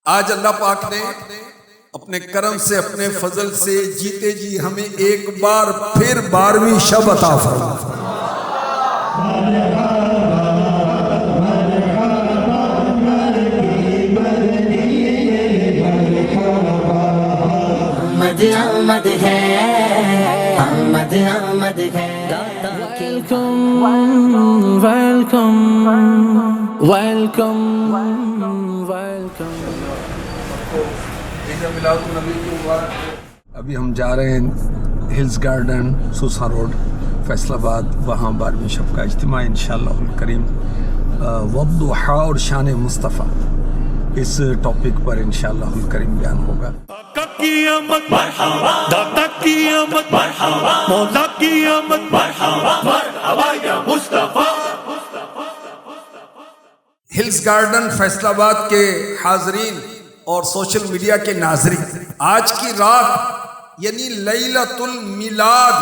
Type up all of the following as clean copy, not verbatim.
آج اللہ پاک نے اپنے کرم سے اپنے فضل سے جیتے جی ہمیں ایک بار پھر 12ویں شب عطا فرمایا۔ آمد ہے، آمد آمد ہے۔ Welcome welcome welcome welcome. ابھی ہم جا رہے ہیں Hills garden Susa road Faisal آباد، وہاں 12ویں شب کا اجتماع انشاءاللہ الکریم والضحیٰ اور شان مصطفیٰ، اس ٹاپک پر انشاءاللہ الکریم بیان ہوگا۔ آقا کی آمد مرحبا، داتا کی آمد مرحبا، مولا کی آمد مرحبا، مرحبا یا مصطفیٰ۔ ہلز گارڈن فیصل آباد کے حاضرین اور سوشل میڈیا کے ناظرین، آج کی رات یعنی لیلۃ المیلاد،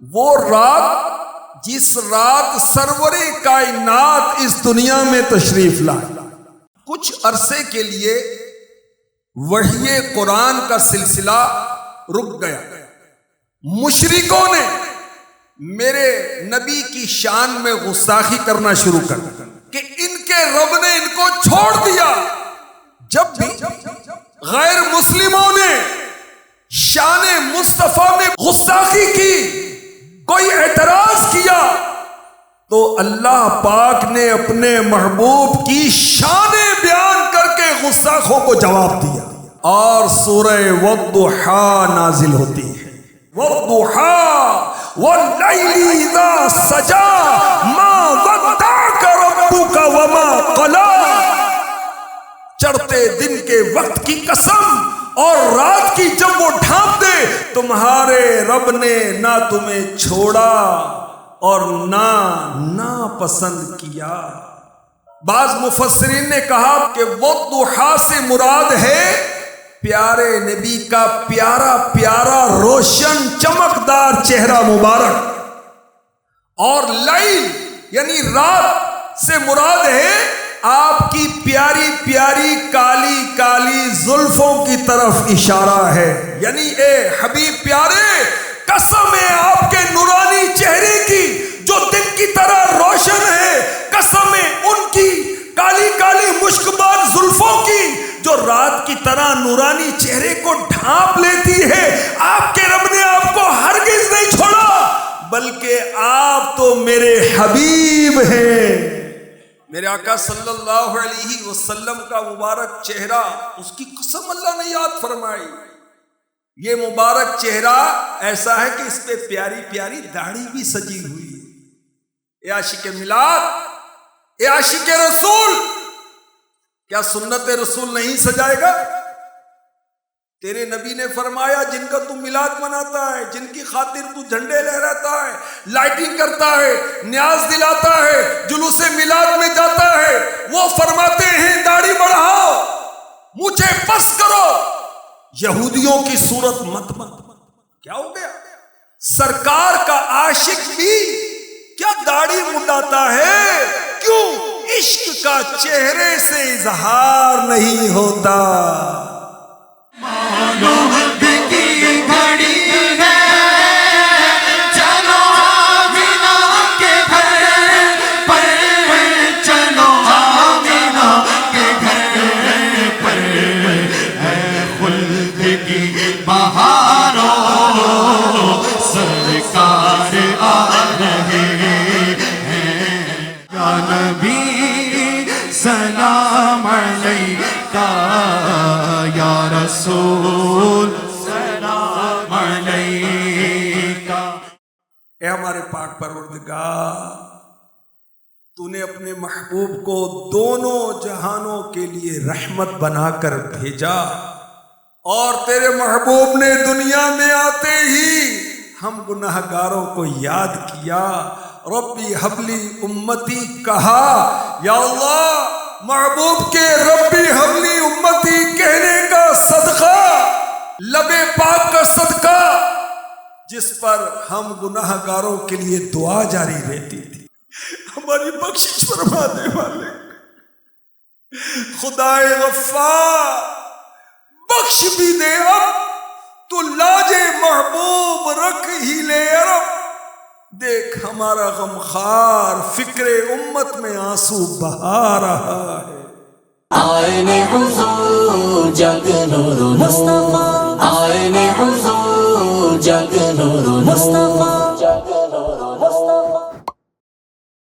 وہ رات جس رات سرور کائنات اس دنیا میں تشریف لائے۔ کچھ عرصے کے لیے وحی قرآن کا سلسلہ رک گیا۔ مشرکوں نے میرے نبی کی شان میں گستاخی کرنا شروع کر کہ ان کے رب نے ان کو چھوڑ دیا۔ جب بھی غیر مسلموں نے شان مصطفیٰ میں گستاخی کی، کوئی اعتراض کیا، تو اللہ پاک نے اپنے محبوب کی شانیں بیان کر کے گستاخوں کو جواب دیا، اور سورہ والضحیٰ نازل ہوتی ہے۔ والضحیٰ واللیل اذا سجا ما ودعک ربک وما قلی، چڑھتے دن کے وقت کی قسم اور رات کی جب وہ ڈھانپ دے، تمہارے رب نے نہ تمہیں چھوڑا اور نہ پسند کیا۔ بعض مفسرین نے کہا کہ والضحیٰ سے مراد ہے پیارے نبی کا پیارا پیارا روشن چمکدار چہرہ مبارک، اور لیل یعنی رات سے مراد ہے آپ کی پیاری پیاری کالی کالی زلفوں کی طرف اشارہ ہے، یعنی اے حبیب پیارے، قسم ہے آپ کے نورانی چہرے کی جو دن کی طرح روشن ہے، قسم ہے ان کی کالی کالی مشکبار زلفوں کی جو رات کی طرح نورانی چہرے کو ڈھانپ لیتی ہے۔ آپ کے رب نے آپ کو ہرگز نہیں چھوڑا، بلکہ آپ تو میرے حبیب ہیں۔ میرے آقا صلی اللہ علیہ وسلم کا مبارک چہرہ، اس کی قسم اللہ نے یاد فرمائی۔ یہ مبارک چہرہ ایسا ہے کہ اس پہ پیاری پیاری داڑھی بھی سجی ہوئی ہے۔ اے عاشق میلاد، اے عاشق رسول، کیا سنت رسول نہیں سجائے گا؟ تیرے نبی نے فرمایا جن کا تو میلاد مناتا ہے، جن کی خاطر تو جھنڈے لہراتا ہے، لائٹنگ کرتا ہے، نیاز دلاتا ہے، جلوس میلاد میں جاتا ہے، وہ فرماتے ہیں داڑھی بڑھاؤ، مجھے پس کرو، یہودیوں کی صورت مت مت۔ کیا ہو گیا؟ سرکار کا عاشق بھی کیا داڑھی منڈاتا ہے؟ کیوں؟ عشق کا چہرے سے اظہار نہیں ہوتا۔ سلام علیکہ یا رسول، سلام علیکہ۔ اے ہمارے پاک پروردگار، تو نے اپنے محبوب کو دونوں جہانوں کے لیے رحمت بنا کر بھیجا، اور تیرے محبوب نے دنیا میں آتے ہی ہم گناہ گاروں کو یاد کیا۔ ربی حبلی امتی کہا، یا اللہ محبوب کے ربی حبلی امتی کہنے کا صدقہ، لب پاک کا صدقہ، جس پر ہم گناہ گاروں کے لیے دعا جاری رہتی تھی، ہماری بخشش فرما دے والے۔ خدائے غفار بخش بھی دے اب تو لاج محبوب رکھ ہی لے عرب دیکھ ہمارا غمخوار فکر امت میں آنسو بہا رہا ہے آئین حضور جگ نور نور آئین